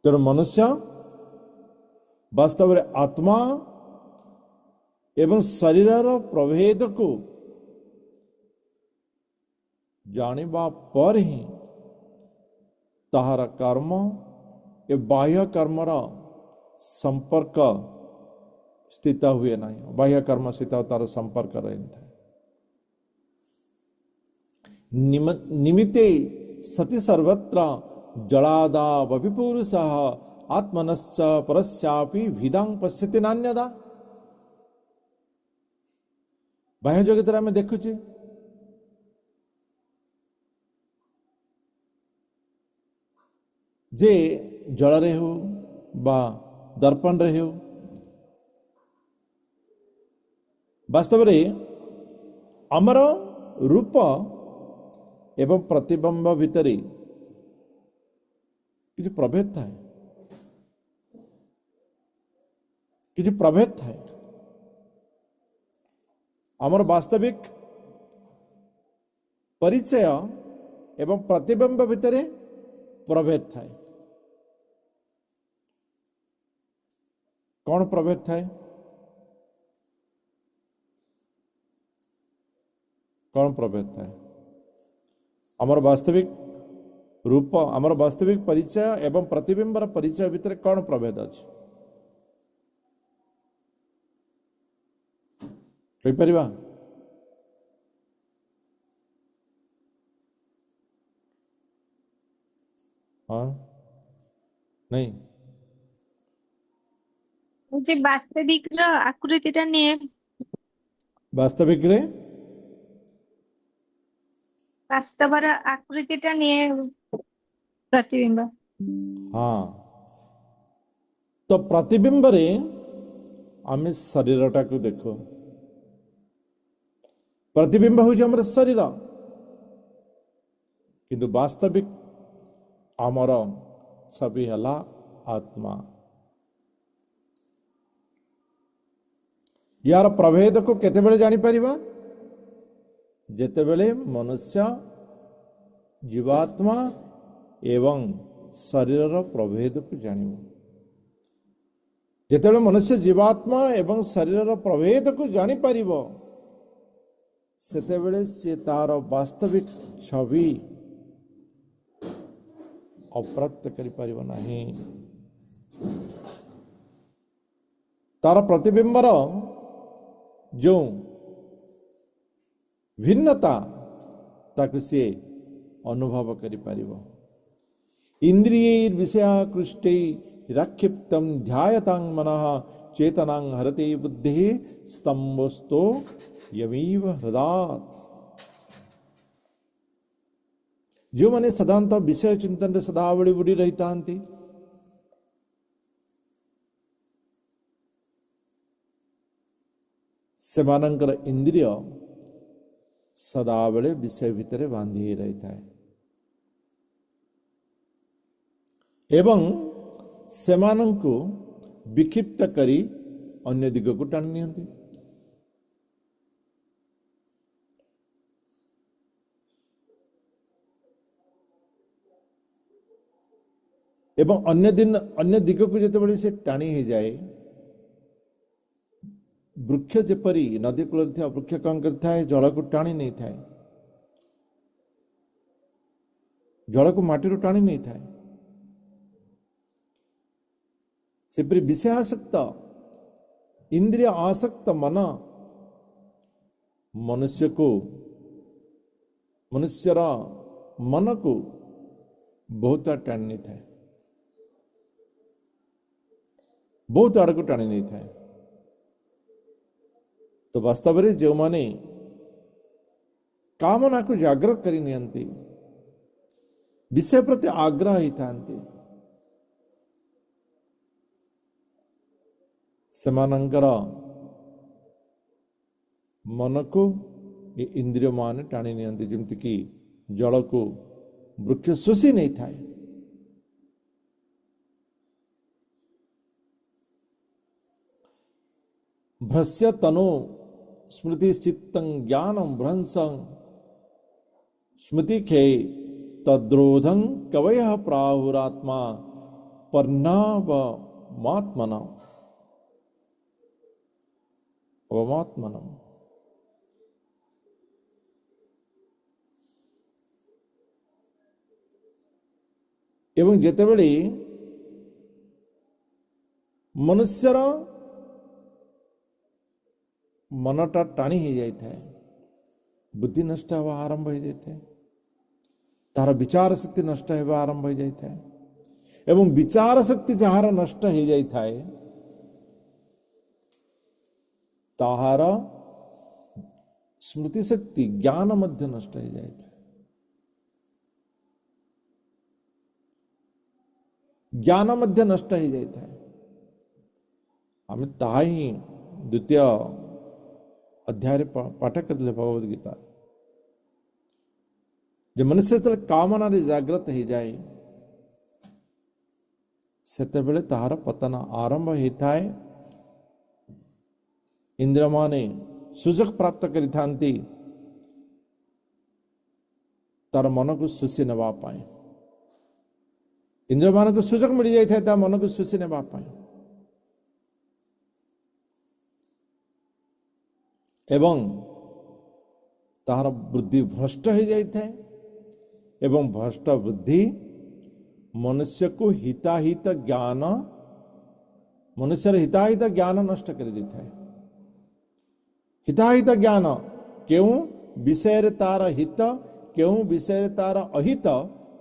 तेणु मनुष्य वास्तव में आत्मा एवं शरीर प्रभेद को जानिबा पर ही ताहार कर्म ए बाह्य कर्मर संपर्क स्थित हुए ना, बाह्य कर्म सहित तार संपर्क रही था। निमित्ते सति सर्वत्र जलादा विपुरुष आत्मनश्च परस्यापि विदां पश्यति नान्यदा। बाह्य जगत आम देखुचे जे जल रे हो बा दर्पण रे हो, वास्तव में आमर रूप एवं प्रतिबिंब भितर किसी प्रभेद था, किसी प्रभेद था। आमर वास्तविक परिचय एवं प्रतिबिंब भितर प्रभेद था। कौन प्रभेद था? कौन प्रभेद था? आमर वास्तविक रूप, आमर वास्तविक परिचय एवं प्रतिबिंबर परिचय भितर कौन प्रभेद अच्छे कही परिबा? हाँ नहीं मुझे वास्तविक आकृतिटा निये, वास्तविक रे वास्तवर आकृतिटा निये प्रतिबिंब। हाँ, तो प्रतिबिंब रे आम शरीरटा को देखो, प्रतिबिंब हूँ आम शरीर, किंतु वास्तविक आमर छवि हला आत्मा। यार प्रभेद को केते बेले जानी परिबा? जेते बेले मनुष्य जीवात्मा एवं शरीर प्रभेद को जानिबो। जेते बेले मनुष्य जीवात्मा एवं शरीर प्रभेद को जानी परिबो, सेते बेले से तार वास्तविक छवि अप्राप्त करि परिबो नाही। तार प्रतिबिंबर जो भिन्नता ताकु से अनुभव करि परिबो। इंद्रिय विषयाकृष्टे राक्षिप्तम ध्यायतां मनः चेतनां हरते बुद्धि स्तंभस्तो यमीव हृदात्। जो माने साधारणतः विषय चिंतन रे सदा बड़ी बुड़ी रही तांती, सेमानंकर इंद्रिय सदाबले विषय भितर बांधी रही था एवं सेमानंको विक्षिप्त करी अन्य दिग को टाणी नियंती। एवं अन्य दिग को जिते से टाणी हो जाए, वृक्ष जेपरी नदी कूल वृक्ष कौन करता है? जल को टाणी नहीं था, जल को माटी टाणी नहीं था। सेपरी विषय आसक्त इंद्रिय आसक्त मन मनुष्यर मन को बहुत टाणी नहीं था, बहुत आड़ को टाणी नहीं था। तो वास्तव में जो माने कामना को जागृत करी नियंती, विषय प्रति आग्रह ही थांती, सेमानंकर मन को ये इंद्रिय मान टाणी नियंती, जमती कि जल को वृक्ष शोषी नहीं था। भ्रस्य तनो स्मृति चित्तं ज्ञानं भ्रंसं स्मृति खे तद्रोधं कवयः प्राहुरात्मा पर्णावमात्मना अवमात्मनम। एवं जेतेबेले मनुष्यर मनटा टाणी हो जाए, बुद्धि नष्ट हवा आरंभ हो जाए, तार विचार शक्ति नष्ट होगा आरंभ हो जाए, एवं विचार शक्ति जार नष्ट हो जाए ताहार स्मृति शक्ति ज्ञान मध्य नष्ट हो जाए। ज्ञान मध्य नष्ट हो जाए। आम ताही द्वितीय अध्याय पाठ करते भगवद गीता जे मनुष्य जो कामना जागृत हो जाए सेते बेले ताहार पतन आरंभ होता है। इंद्र माने सुजोग प्राप्त करि थांती तार मन को सुशी नेबा पाए। इंद्र मान को सुजोग मिल जाए ता मन को सुशी नेबा पाए एवं तार बुद्धि भ्रष्ट हो जाए एवं भ्रष्ट बुद्धि मनुष्य को हिताहित ज्ञान मनुष्य हिताहित ज्ञान नष्ट कर देता है। हिताहित ज्ञान क्यों विषय तार हित क्यों विषय तार अहित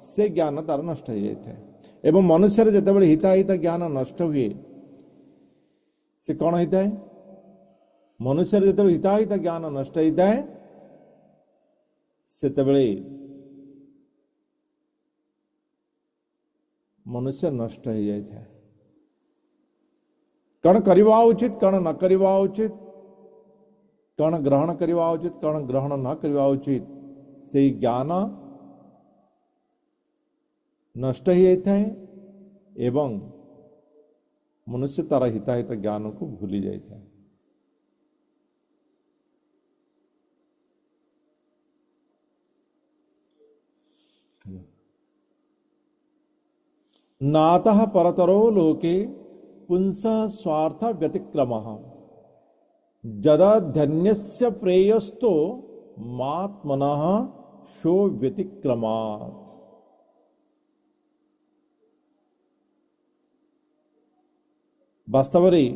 से ज्ञान तार नष्ट हो जाता है। एवं मनुष्य जिते हिताहित ज्ञान नष्ट हुए से कौन होता है? मनुष्य जो हिताहित ज्ञान नष्ट होता है से मनुष्य नष्ट हो जाए। कौन करवा उचित कौन न करवा उचित, कौन ग्रहण करवा उचित कौन ग्रहण न करवा उचित से ज्ञान नष्ट हो जाता है एवं मनुष्य तार हिताहित ज्ञान को भूली जाता है। नातः परतरो लोके पुंस स्वार्थ व्यतिक्रमः जदधन्यस्य प्रेयस्तो मात्मनः शो व्यतिक्रमात्। वास्तव में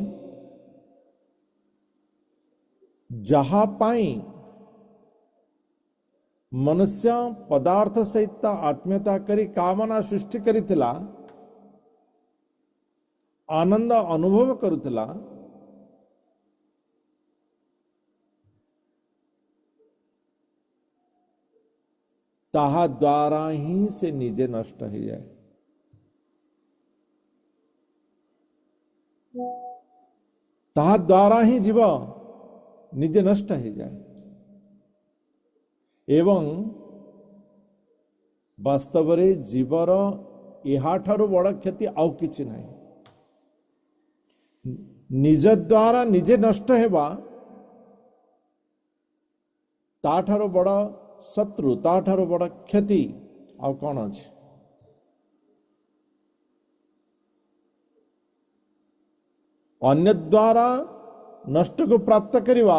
जहा पाई मनुष्य पदार्थ सहित आत्मीयता करी कामना सृष्टि करिथिला आनंद अनुभव करुथिला ताहा द्वारा ही से निजे नष्ट हो जाए। ताहा द्वारा ही जीव निजे नष्ट हो जाए एवं वास्तव रे जीवर या बड़ क्षति आउ किछि नहीं। निज द्वारा निजे नष्ट हेबा ताठारो बड़ शत्रु ताठारो बड़ क्षति आउ कौन अछि? अन्य द्वारा नष्ट को प्राप्त करिवा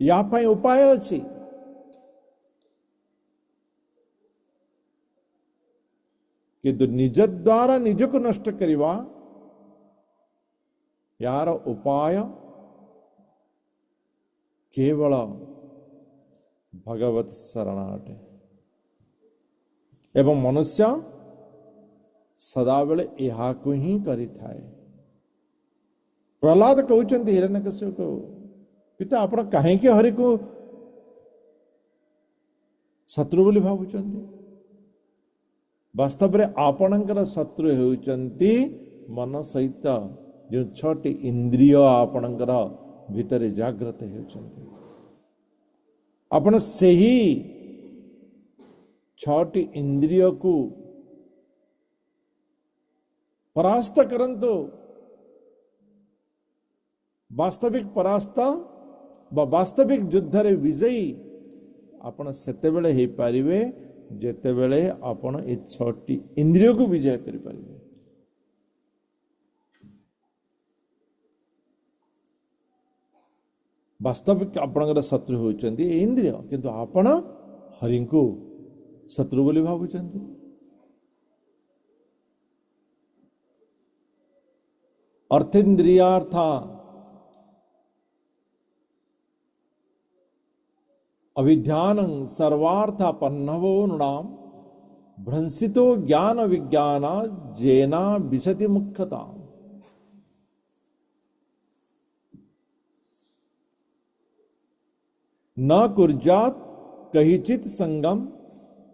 या पाई उपाय अछि। किंतु निज द्वारा निज को नष्ट करिवा यार उपाय केवल भगवत शरण अटे एवं मनुष्य सदाबेले यहा को ही करि थाए। प्रहलाद कहउचंती हिरण्यकश्यप को पिता आपण काहे के हरि को शत्रु बोली भावुचंती? वास्तव में आपणकर शत्रु होउचंती मन सहित जो छटी इंद्रिय आपणकर भितर जागृत होउचंती। आपण सही छटी इंद्रिय को परास्त करंतु वास्तविक परास्त वास्तविक युद्ध रे विजयी आपण सेते बेले हे पारिबे ଯେତେବେଳେ ଆପଣ ଏ 6ଟି ଇନ୍ଦ୍ରିୟକୁ ବିଜୟ କରିପାରିବେ। ବାସ୍ତବିକ ଆପଣଙ୍କର ଶତ୍ରୁ ହେଉଛନ୍ତି ଏ ଇନ୍ଦ୍ରିୟ, କିନ୍ତୁ ଆପଣ ହରିଙ୍କୁ ଶତ୍ରୁ ବୋଲି ଭାବୁଛନ୍ତି। ଅର୍ଥେନ୍ଦ୍ରିୟାର୍ଥ अविध्यानं सर्वार्थापन्नवो नृणां भ्रंसितो ज्ञान विज्ञान जेना विशति मुख्यता। न कुर्यात् कहिचित् संगम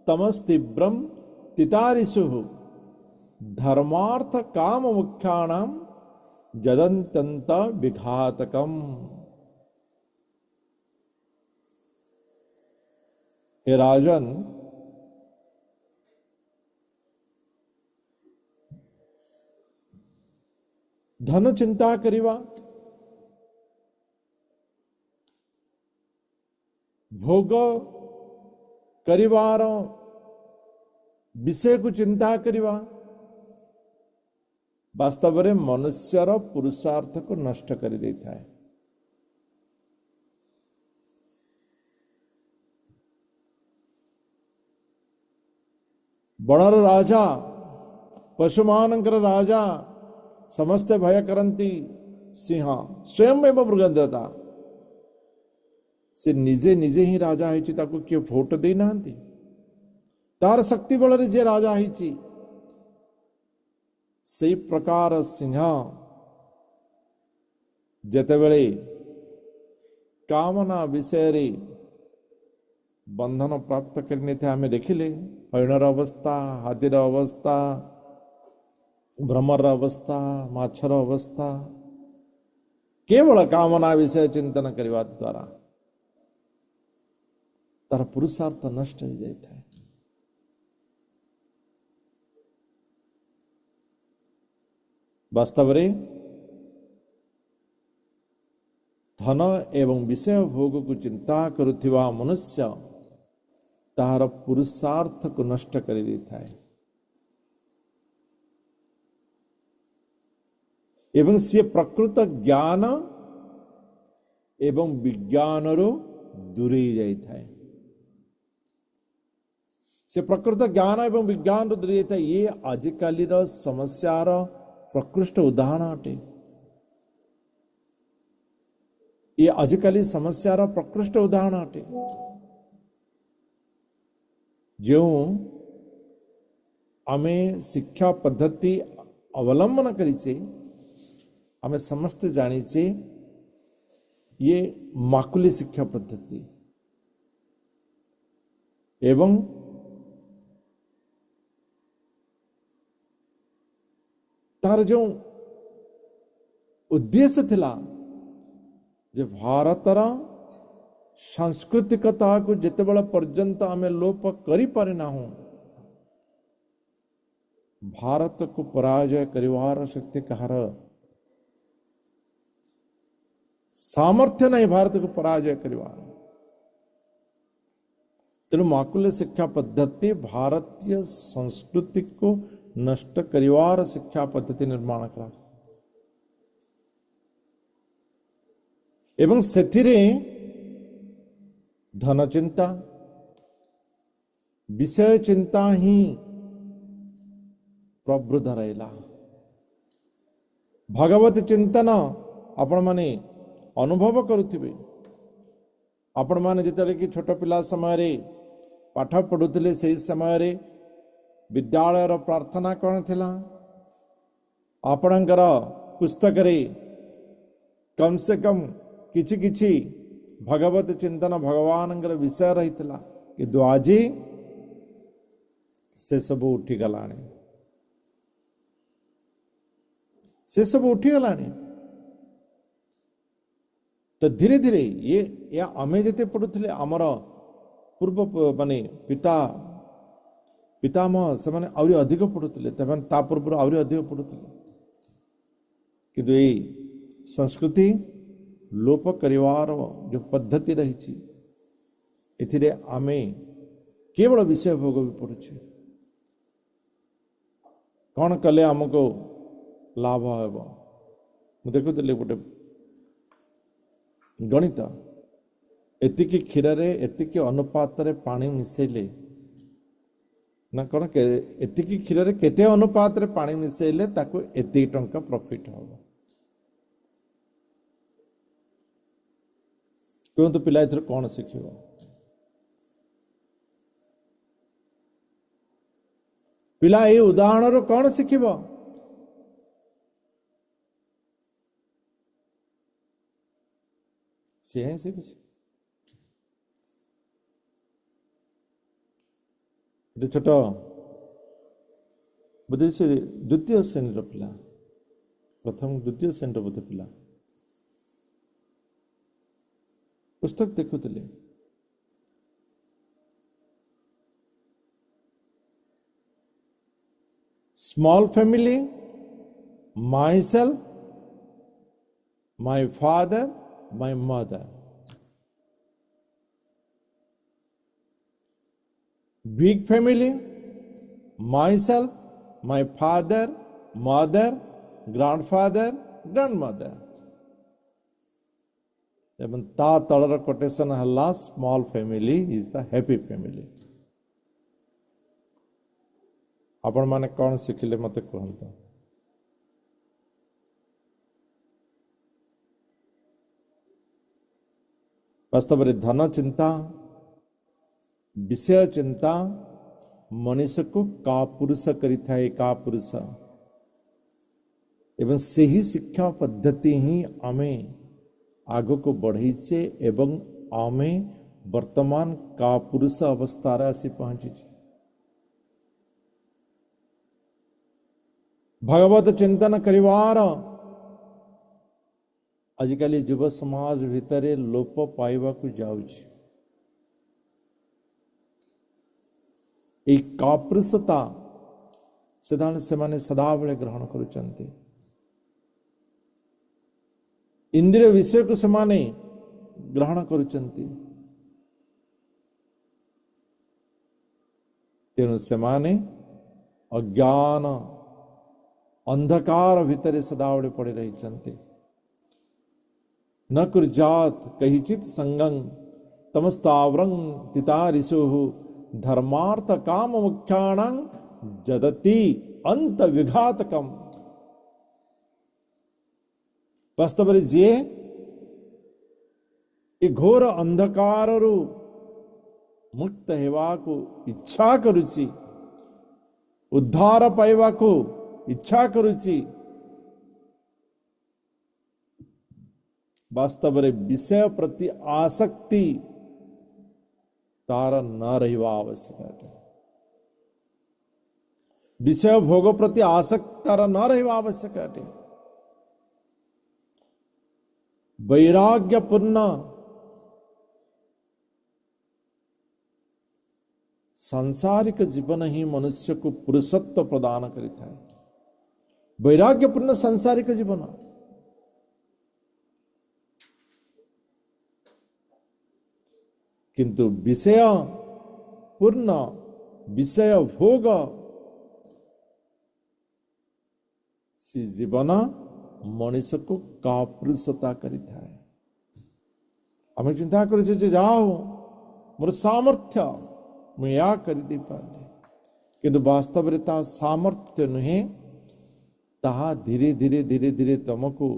तमस्तीव्रम तितारिषुः धर्मार्थ काम मुख्याणां जदन्तंत विघातकम। हे राजन, धन चिंता करिवा, भोग करिवार विषय को चिंता करिवा वास्तव में मनुष्यर पुरुषार्थ को नष्ट कर देता है। बणर राजा पशुमानंकर राजा समस्ते भय करंती सिंह स्वयं एवं मृगंधता से निजे निजे ही राजा है ताको किए भोट दे नांती तार शक्ति बल जे राजा है से प्रकार सिंह जेतेबेले कामना विषय रे बंधन प्राप्त करने थे आमे देखिले हरिणर अवस्था, हाथीर अवस्था, भ्रमर अवस्था, माछर अवस्था केवल कामना विषय चिंतन करने द्वारा तार पुरुषार्थ नष्ट हो जाता है। वास्तव में धन एवं विषय भोग को चिंता करुथिबा मनुष्य तार पुरुषार्थ को नष्ट कर देता है एवं से प्रकृत ज्ञान एवं विज्ञान रो दूरे जाता है। से प्रकृत ज्ञान एवं विज्ञान रो दूरे जाता है। ये आजिकाली रो समस्यार प्रकृष्ट उदाहरण अटे। ये आजिकाली समस्यार प्रकृष्ट उदाहरण अटे। जो आमे शिक्षा पद्धति अवलंबन करिचे आमे समस्त जानीचे ये माकुली शिक्षा पद्धति एवं तार जो उद्देश्य थिला जे भारतर सांस्कृतिकता को जिते बड़ा पर्यंत आमे लोप करी पारे ना हो भारत को पराजय करिवार शक्ति कहार सामर्थ्य नहीं भारत को पराजय करिवार। तेणु माकुल्य शिक्षा पद्धति भारतीय संस्कृति को नष्ट करिवार शिक्षा पद्धति निर्माण करा एवं सेथिरे धन चिंता विषय चिंता ही प्रवृद्ध रहेला। भगवत चिंतन आपण माने अनुभव करुथिबे। आपण माने जेतले कि छोट पिला समय रे पाठ पढुथिले सेही समय रे विद्यालय रो प्रार्थना कोन थिला आपणकर पुस्तक रे कम से कम किछि किछि भगवत चिंतन भगवान विषय रही कि आज से सब उठी गलानी से सब उठी गलानी। तो धीरे धीरे ये आमे जते पढ़ुथिले आमर पूर्व माने पिता पितामह से माने आउरी अधिक पढ़ुथिले तमन ता पूर्व आउरी अधिक पढ़ुथिले किंतु ए संस्कृति लोप करिवार जो पद्धति रही एथिरे आमे केवल विषय भोग भी पड़ुछे कौन कले आमको लाभ हेब मु देखुली गोटे गणित एतिकी क्षीर एतिकी अनुपात रे पानी मिसेले ना कौन एतिकी क्षीर केते अनुपात रे पानी मिसेले ताको एति टंका प्रॉफिट हम कहतु पिला एथर कौन शिख पिला ये उदाहरण कौन शिखब सी ही शिखु छोट बोधे से द्वितीय श्रेणी पिला प्रथम द्वितीय श्रेणी बोधे पिला पुस्तक देखुले small family myself my father my mother big family myself my father mother grandfather grandmother एवं ता तलर कोटेशन हल्ला small family is the happy family आपण माने कौन शिखिले मते कहंत वास्तव में धन चिंता विषय चिंता मनुष्य को का पुरुष करिथा का पुरुष एवं से ही शिक्षा पद्धति ही आमे आग को बढ़ाइचे एवं आमे वर्तमान का पुरुष अवस्था आसी पहुंची भगवत चिंतन करिवार आजिकल युव समाज भितर लोप पाइबा को जाउछि कापुरुषता से माने सदाबले ग्रहण करुचंते इंद्रिय विषय को समाने ग्रहण करुचंती तेणु सेमाने अज्ञान अंधकार भितर सदाबले पड़े रही चंते न कुर्जात कहिचित संगं तमस्तावरं तितारिसु धर्मार्थ काम मुख्याणं जदति अंत विघातकम वास्तव जे घोर अंधकार मुक्त हेवा को इच्छा करुची उद्धार पाइबा को इच्छा करुची वास्तव में विषय प्रति आसक्ति तार न रहिवा आवश्यक है विषय भोग प्रति आसक्त तार न रहिवा आवश्यक है वैराग्यपूर्ण सांसारिक जीवन ही मनुष्य को पुरुषत्व प्रदान करता है वैराग्यपूर्ण सांसारिक जीवन किंतु विषय पूर्ण विषय भोग से जीवन मनुष्य को कापुरुषता करिता है आम चिंता कर जाओ मोर सामर्थ्य मुझे या कर दे पारे किंतु वास्तव में ता सामर्थ्य नुहे ताहा धीरे धीरे धीरे धीरे तुमको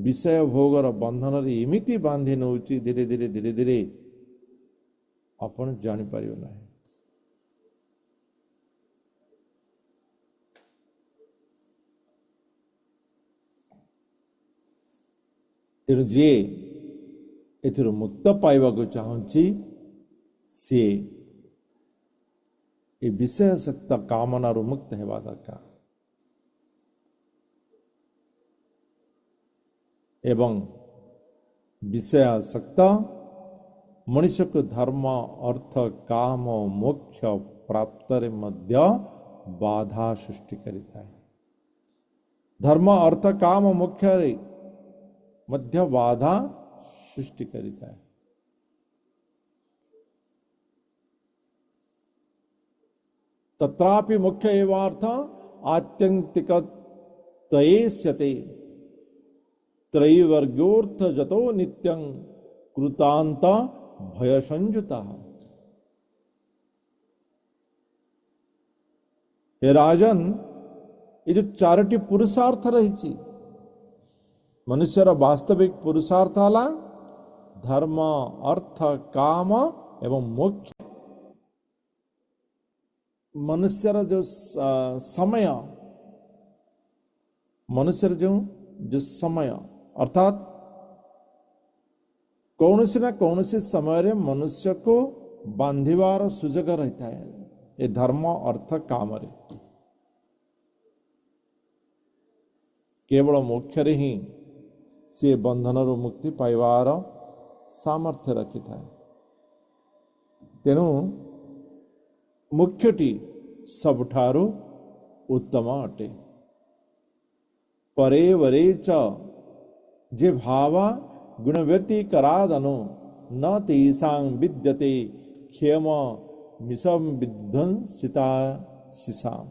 विषय भोगर बंधन एमिति बांधि नौची धीरे धीरे धीरे धीरे आपण जानी पारियो ना तेणु जे एथुर मुक्त पाइबा को चाहूँची सी ए विषय शक्त कामना रू मुक्त हेबा दरकार एवं विषय शक्त मनुष्य को धर्म अर्थ काम मोक्ष प्राप्त रे मध्य बाधा सृष्टि करिता है धर्म अर्थ काम मोक्ष रे मध्य बाधा सृष्टि करिता है तत्रापि मुख्य एवार्थ आत्यंतिक तयेष्यते त्रैवर्ग्योर्थ जतो नित्यं कृतांत भय संयुता। हे राजन, ये जो चारोटी पुरुषार्थ रही मनुष्यर वास्तविक पुरुषार्थ हला धर्म अर्थ काम एवं मोक्ष। मनुष्यर जो समय मनुष्यर जो समय अर्थात कौनसी ना कौनसी समय रे मनुष्य को बांधिबार सुजोग रहता है ये धर्म अर्थ काम रे। केवल मोक्ष रे ही से बंधन रो मुक्ति पाइबार सामर्थ्य रखी था। तेणु मुख्यटी सबठारु उत्तम अटे। परे वरे च जे भावा गुणव्यतिकरादनो न तेषां विद्यते क्षेम मिशम विध्वंसिता शिशाम।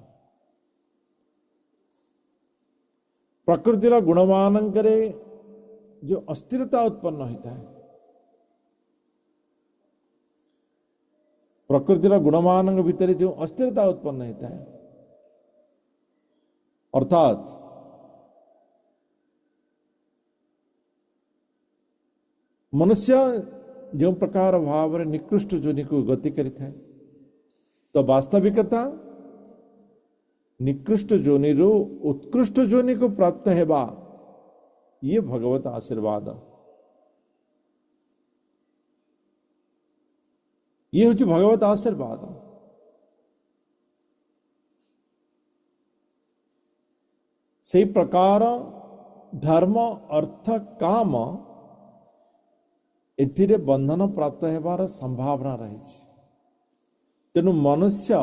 प्रकृतिर गुणमानंकरे जो अस्थिरता उत्पन्न होता है, प्रकृतिर गुणमानंग भीतर जो अस्थिरता उत्पन्न होता है अर्थात मनुष्य जो प्रकार भाव रे निकृष्ट जोनि को गति करिता है तो वास्तविकता निकृष्ट जोनि रो उत्कृष्ट जोनि को प्राप्त हेबा ये भगवत आशीर्वाद। ये हूँ भगवत आशीर्वाद। से प्रकार धर्म अर्थ काम एथिरे बंधन प्राप्त हेबार संभावना रही। तेणु मनुष्य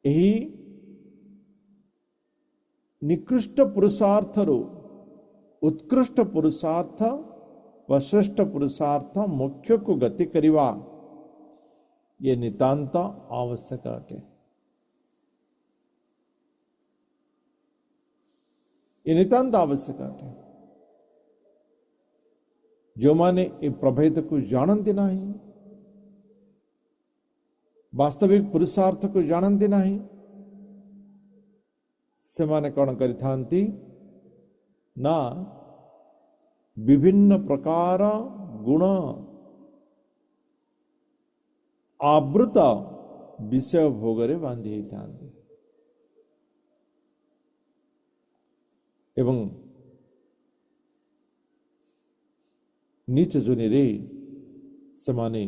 यही निकृष्ट पुरुषार्थ रो उत्कृष्ट पुरुषार्थ व श्रेष्ठ पुरुषार्थ मोक्ष को गति करिवा ये नितांत आवश्यक अटे। ये नितांत आवश्यक अटे। जो माने ये प्रभेद को जानती नहीं, वास्तविक पुरुषार्थ को जानती नहीं, से माने कौन करिथांती ना विभिन्न प्रकार गुण आवृत विषय भोगरे बांधि होते एवं नीच जोनि रे समाने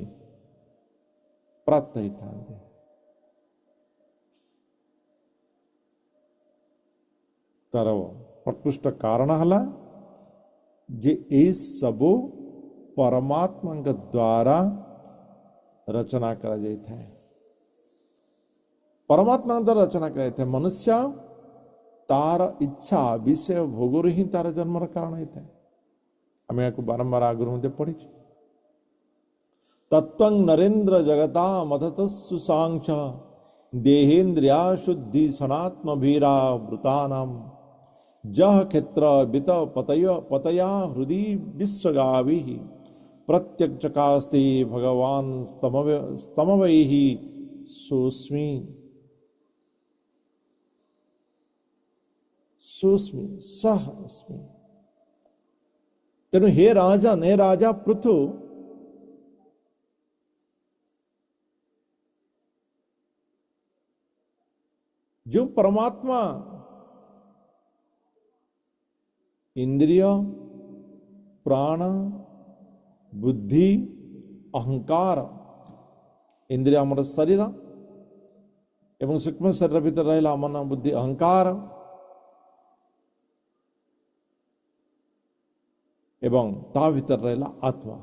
प्राप्त होते। तार प्रकृष्ट कारण हला जे ए सबो परमात्मा द्वारा रचना करा जाता है। परमात्मा द्वारा रचना करा जाता है। मनुष्य तार इच्छा विषय भोग ही तार जन्मर कारण होता है। आम या बारंबार आगुरी पढ़ी तत्व नरेन्द्र जगता मदत सुसांक्ष देहेन्द्रिया शुद्धि सनात्म भीरा वृतानाम जह क्षेत्र बित पतया हृदय विश्वगावी प्रत्यक्षकास्ते भगवान स्तमवैहि सोस्मि सोस्मि सह अस्मि। तेणु हे राजा पृथु जो परमात्मा इंद्रिय प्राण बुद्धि अहंकार इंद्रिय आमर शरीर एवं सूक्ष्म शरीर भीतर रहा मन बुद्धि अहंकार एवं ता भीतर रहा आत्मा।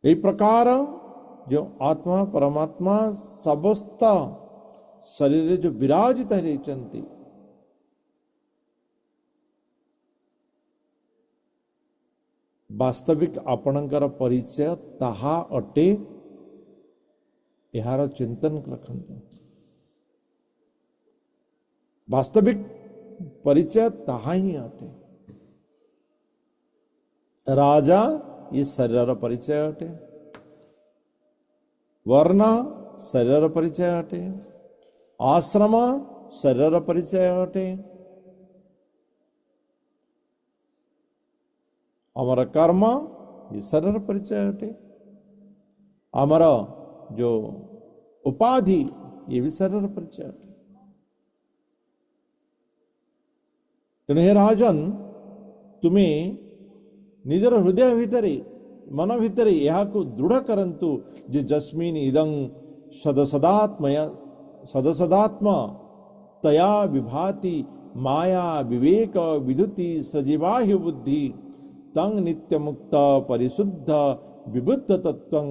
यही प्रकार जो आत्मा परमात्मा समस्त शरीर जो विराजित रहते वास्तविक आपणकर परिचय ताहा अटे यार चिंतन रखंतु। वास्तविक परिचय ताहा ही अटे। राजा ये शरीर परिचय अटे, वर्ण शरीर परिचय अटे, आश्रम शरीर परिचय अटे, हमारा कर्म ये शरीर परिचय अटे, हमारा जो उपाधि ये भी शरीर परिचय अटे। तेणु हे राजन तुम्हें निजर हृदय भितरे मन भितरे यह को दृढ़ करंतु जे जस्मिन इदं सदसदात्म तया विभाति माया विवेक विदुति सजीवाह्य बुद्धि तंग नित्य मुक्त परिशुद्ध विबुद्ध तत्वं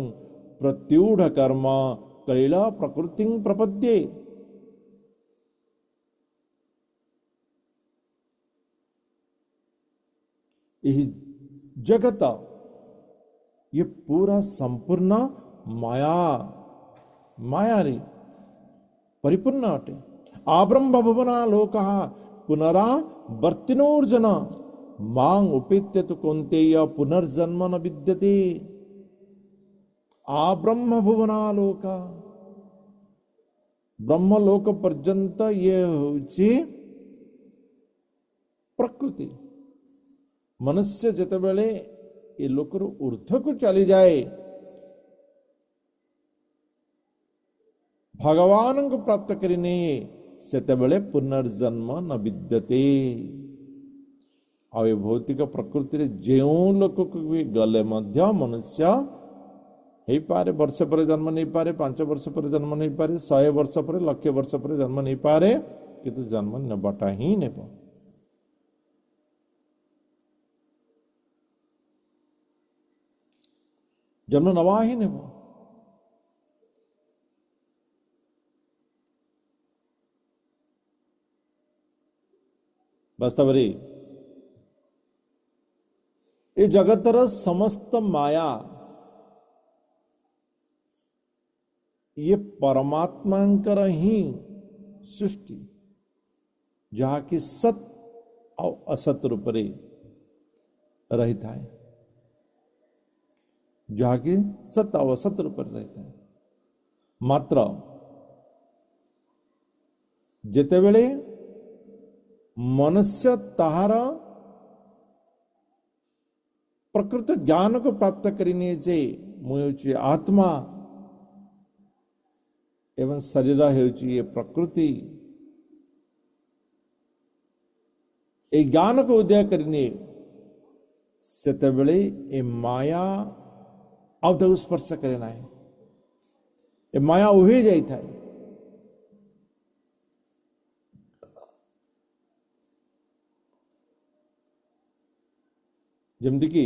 प्रत्यूढ़ कर्म कैल प्रकृति प्रपद्ये। यही जगत ये पूरा संपूर्ण माया रे परिपूर्ण अटे। आब्रह्म भुवना लोकः पुनरावर्तिनोर्जन मां उपेत्य तो कौन्तेय पुनर्जन्म न विद्यते। आब्रह्म भुवना लोक ब्रह्मलोक पर्यंत ये होची प्रकृति। मनुष्य जेतेबेले ये लोकर ऊर्ध्व को चली जाए भगवान को प्राप्त करने सेतेबेले पुनर्जन्म न विद्यते। आ भौतिक प्रकृति रे जो लोक को भी गले मध्य मनुष्य हो पारे, वर्ष पर जन्म नहीं पारे, 5 वर्ष पर जन्म नहीं पारे, 100 वर्ष पर, 1,00,000 वर्ष पर जन्म नहीं पारे, किंतु जन्म नेबाटा ही नेब। जन्म नवा ही नेब। वास्तव रे ये जगतर समस्त माया ये परमात्मांकर ही सृष्टि जहाँ की सत और असत रूप रे रहता है, जहाँ की सत और असत रूप रहता है। मात्र जेतेबेले मनुष्य ताहार प्रकृत ज्ञान को प्राप्त करने से मुझे आत्मा एवं शरीर है प्रकृति ए ज्ञान को उदय करने सेतेबेले ए माया आउ स्पर्श करना है। ए माया उहे जाई था। जमती कि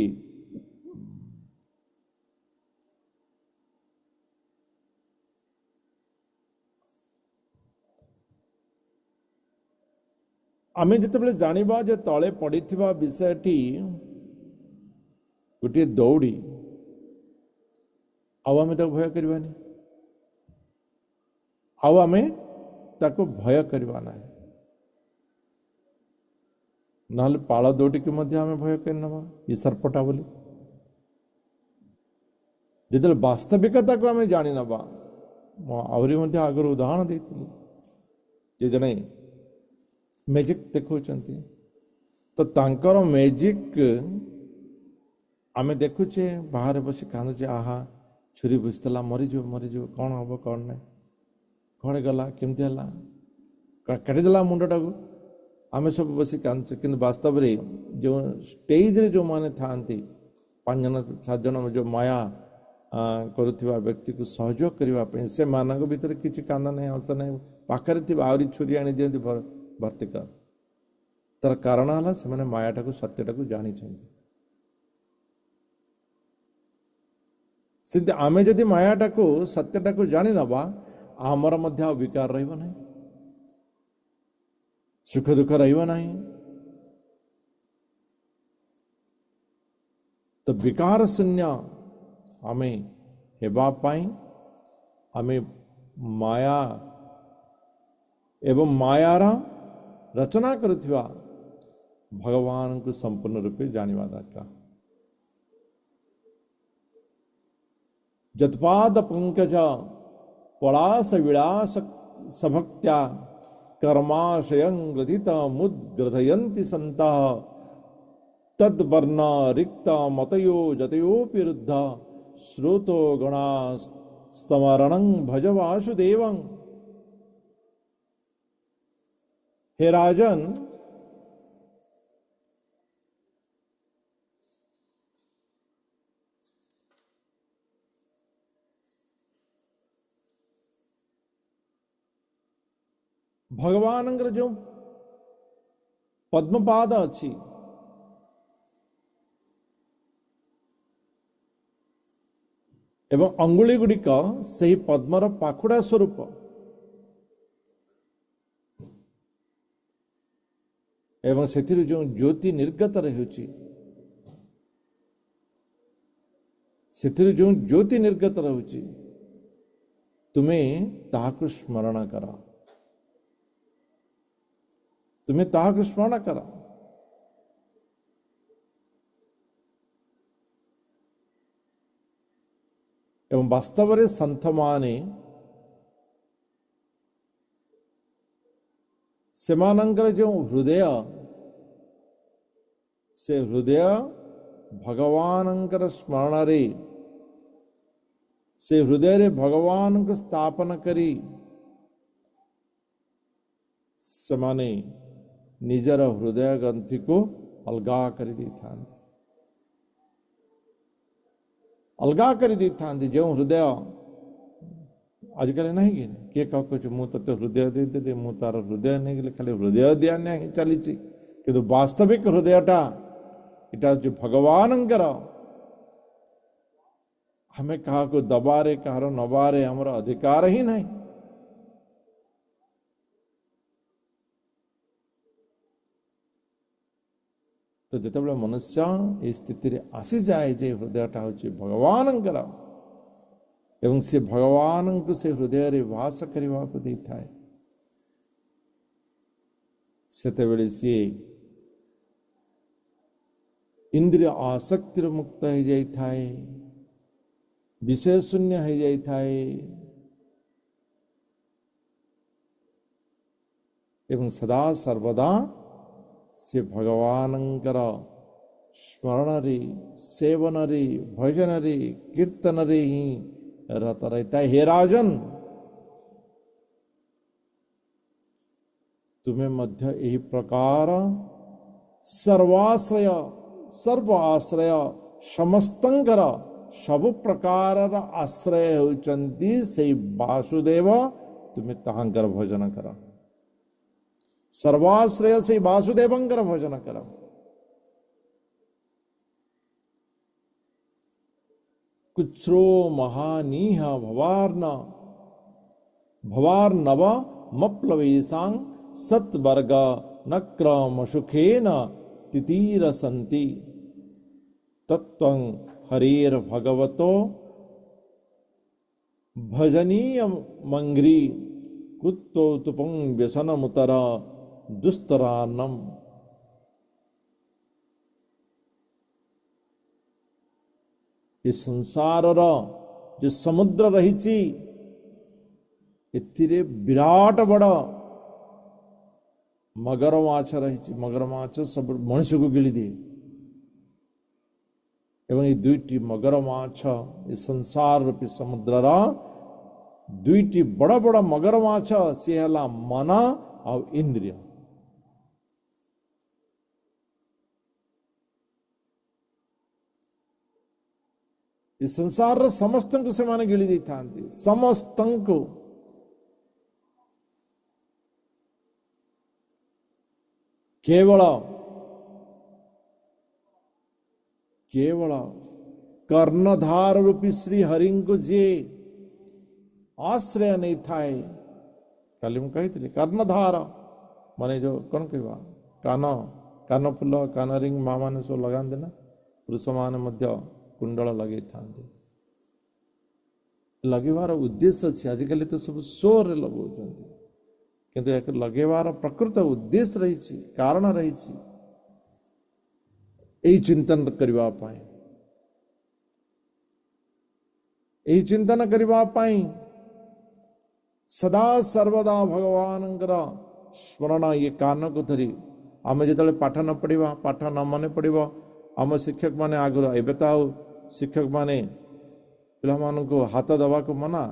आमे जितेबाला जानिबा जे तले पड़िथिबा विषयटी गोटे दौड़ी आउ आमे ताको भय करबानी, आउ आमे ताको भय करबा नाही। नहले पाळ दौड़ी के मध्य आमे भय कर नबा ये सर्पटा बोली। जिते वास्तविकता को आमे जानी नबा आहरी मध्य आगर उदाहरण देथिली जे जने मैजिक देखुचंती तो तांकर मैजिक आमे देखुचे बाहर बसी कांदुचे आहा छुरी भुजतला मरीज कौन हम कौन ना कड़े गला केमती है काटिदेला मुंडटा को आमे सब बसी कांदुचे। कि वास्तव रे जो स्टेज रे जो माने थांती 5 जन 7 जन जो माया करुवा व्यक्ति को सहयोग करने से मान भीतर किसी कांदा नहीं हस नहीं पाखे थी आहरी छुरी आनी दिखती भर्ती कर तार कारण है से मैंने मायाटा को सत्यटा को जानी सिद्ध आमे जदि मायाटा को सत्यटा को जानी नबा आमर मध्य विकार रहिबो नहीं, सुख दुख रहिबो नहीं। तो विकार शून्य आमे हेबा पाई आमे माया एवं मायार रचना करुथिबा भगवान को संपूर्ण रूपे जानिबा दरकार। जतपाद पंकज पलास विलास सभक्त्या कर्माशयं ग्रथित मुद्ग्रथयन्ति सन्तः तद्वर्ण रिक्त मतयो जतयोपि रुद्ध श्रोतो गणा स्तमरणं भज वासुदेवं। हे राजन, भगवान जो पद्मपाद अच्छी एवं अंगुली गुड़िक से पद्मर पाखुड़ा स्वरूप एवं से जो ज्योति निर्गत रही से जो ज्योति निर्गत रही तुम्हें ताहाकु स्मरण कर, तुम्हें ताहाकु स्मरण कर। एवं वास्तव में संत माने सेमानंकर जो हृदय से हृदय भगवानंकर स्मरण रे से हृदय रे भगवान को स्थापन करी समाने निजर हृदय ग्रंथि को अलगा कर दी था, अलगा कर दी था। जो हृदय आजकल नहीं कि किए कह कुछ मु तो हृदय दे दे मु तार हृदय नहीं गले खाली हृदय दिया नहीं चली कि वास्तविक हृदयटा इटा जो भगवानंकर हमें कहा को दबारे कहार नबारे हमारा अधिकार ही नहीं। तो जितेबाला मनुष्य ये स्थिति रे आसी जाए जे हृदयटा हूँ भगवानंकर एवं से भगवान को से हृदय रे वास करने को दे था सेतेबेले सी इंद्रिय आसक्ति मुक्त हो जाई थाए, विषय शून्य हो जाई थाए एवं सदा सर्वदा से भगवानंकर स्मरण रे सेवन रे भजन रे कीर्तन रे ही रत रहता है। हे राजन, तुम्हें मध्य यही प्रकार सर्वाश्रय सर्व आश्रय समस्तंकर सब प्रकार आश्रय होचंती से वासुदेव, तुम्हें ताहंकर भजन कर। सर्वाश्रय से वासुदेवंकर भजन कर। कुच्छ्रो महानीह भवार्नव मप्लवेशां सत्वर्ग नक्रमशुखेन तितीरसन्ति तत्त्वं हरेर भगवतो भजनीय मंग्री कुत्तो तुपं व्यसनमुतर दुस्तरान्नम। ये संसार जो समुद्र रही एथिरे विराट बड़ मगर माछ रही। मगर माछ सब मनुष्य को गिली दिए एवं ये दुईटी मगर माछ ये संसार रूपी समुद्र दुईटी बड़ बड़ मगर माछ सी है मन और इंद्रिय। इस संसार समस्त को से माने गिली दी था समस्त को केवल केवल कर्णधार रूपी श्री हरि को जी आश्रय नहीं थाए। काली मुझे कही कर्णधार माने जो कौन कहवा कान कान फुल कान रिंग माँ मैंने सब लगाते ना पुरुष मैंने कुंडल लगे था लगेबार उद्देश्य अच्छे आजिकल तो सब शोर लगाउछन्ति किंतु एक लगेबार प्रकृत उद्देश्य रही कारण रही यही चिंतन करबा पाई यही चिंतन करबा पाई सदा सर्वदा भगवानंकर स्मरण ये कान को धरी आम जो पाठ न पढ़ा पाठ न मन पड़ो आम शिक्षक माने आगुरी एबे तो आउ शिक्षक माने पिला को हाथ दबा को मना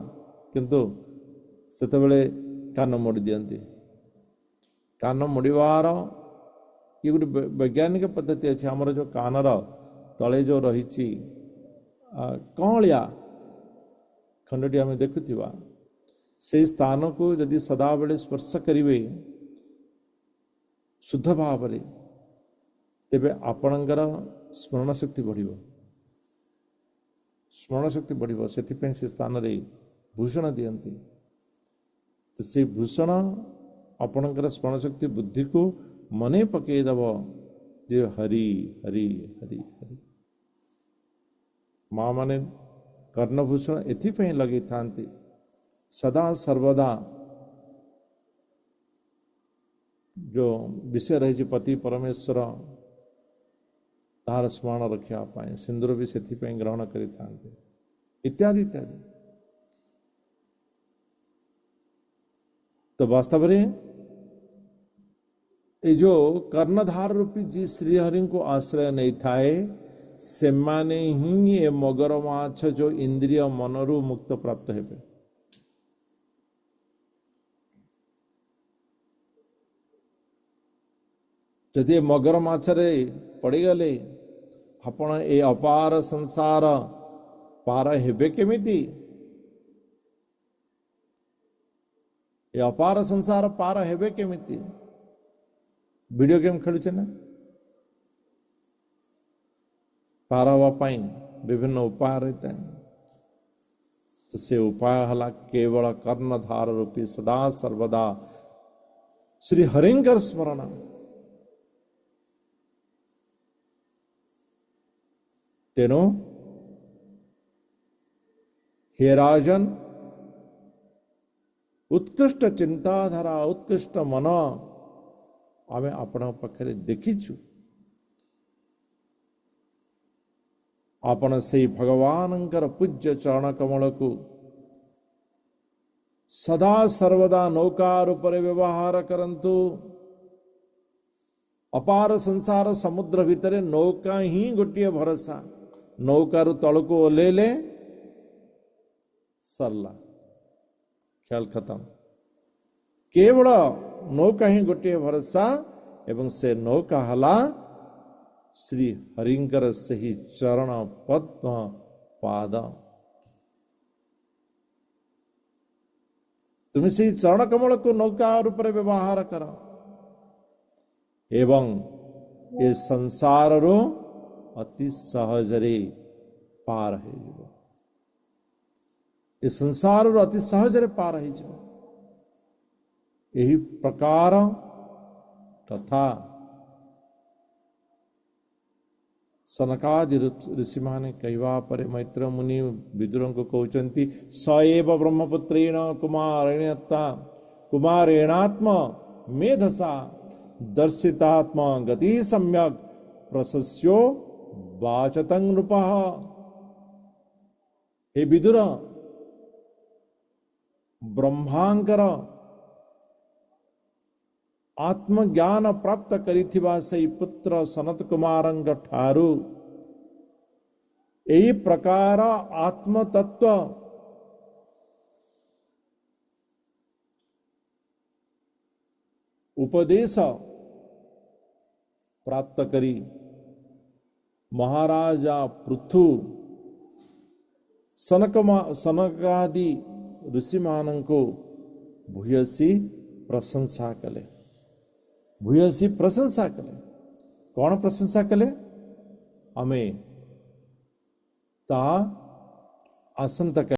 किंतु सेतबेले कान मोड़ी दियंती कान मोड़वार ये गोटे वैज्ञानिक पद्धति अच्छे आमर जो कानर तले जो रही कौलिया खंडटी आम देखुवा से स्थान को यदि सदाबले स्पर्श करेंगे शुद्ध भाव तेबे आपणकर स्मरण शक्ति बढ़ स्मरण शक्ति बढ़ से स्थान रे भूषण दियंती तो से भूषण आपणकर स्मरण शक्ति बुद्धि को मने पकईदब जे हरि हरि हरि हरि माँ माने कर्णभूषण एथि लगे था सदा सर्वदा जो विषय रही पति परमेश्वर तार स्मरण रखापी सिंदूर भी से ग्रहण करें इत्यादि इत्यादि। तो वास्तव में ये जो कर्णधार रूपी जी श्रीहरि को आश्रय नहीं थाए से माने ही ये मगर माछ जो इंद्रिय मनरु मुक्त प्राप्त हेबे। जदि मगर माछरे पड़गले आपण ए अपार संसार पार हेबे केमिति ए अपार संसार पार हेबे केमिति वीडियो गेम खेलुचे ना पार हवापाई विभिन्न उपाय रहते हैं तो से उपाय हला केवल कर्णधार रूपी सदा सर्वदा श्री हरिंकर स्मरण। तेणु हे राजन उत्कृष्ट चिंताधारा उत्कृष्ट मन आमे आपण पाखरे देखिछु आपण से भगवानंकर पूज्य चरण कमल को सदा सर्वदा नौका रूप व्यवहार करंतु। अपार संसार समुद्र भितर नौका ही गोटे भरोसा नौकारु तल को ओह्लेले सरला ख्याल खत्म केवल नौका ही गोटे भरोसा एवं से नौका हला श्री हरिंकर से ही चरण पद्म पाद तुम से चरण कमल को नौका रूप व्यवहार कर एवं ये संसार रो अति सहजरे पार है ये संसार रो अति सहजरे पार है यही प्रकार कथा सनकादि ऋषि माने कहवा पर मैत्र मुनि विदुर को कहते स एव ब्रह्मपुत्रेण कुमारेणात्म मेधसा दर्शितात्मा गति सम्यक प्रशस्यो वाचतं नृपः। हे विदुर ब्रह्मांकर आत्मज्ञान प्राप्त करिथिबा सही पुत्र सनत कुमारंग ठारू यही प्रकार आत्म तत्व उपदेश प्राप्त करी महाराजा पृथु सनकादि ऋषि मान को भूयसी प्रशंसा कले भूयसी प्रशंसा कले कौन प्रशंसा कले आमे ता आसंत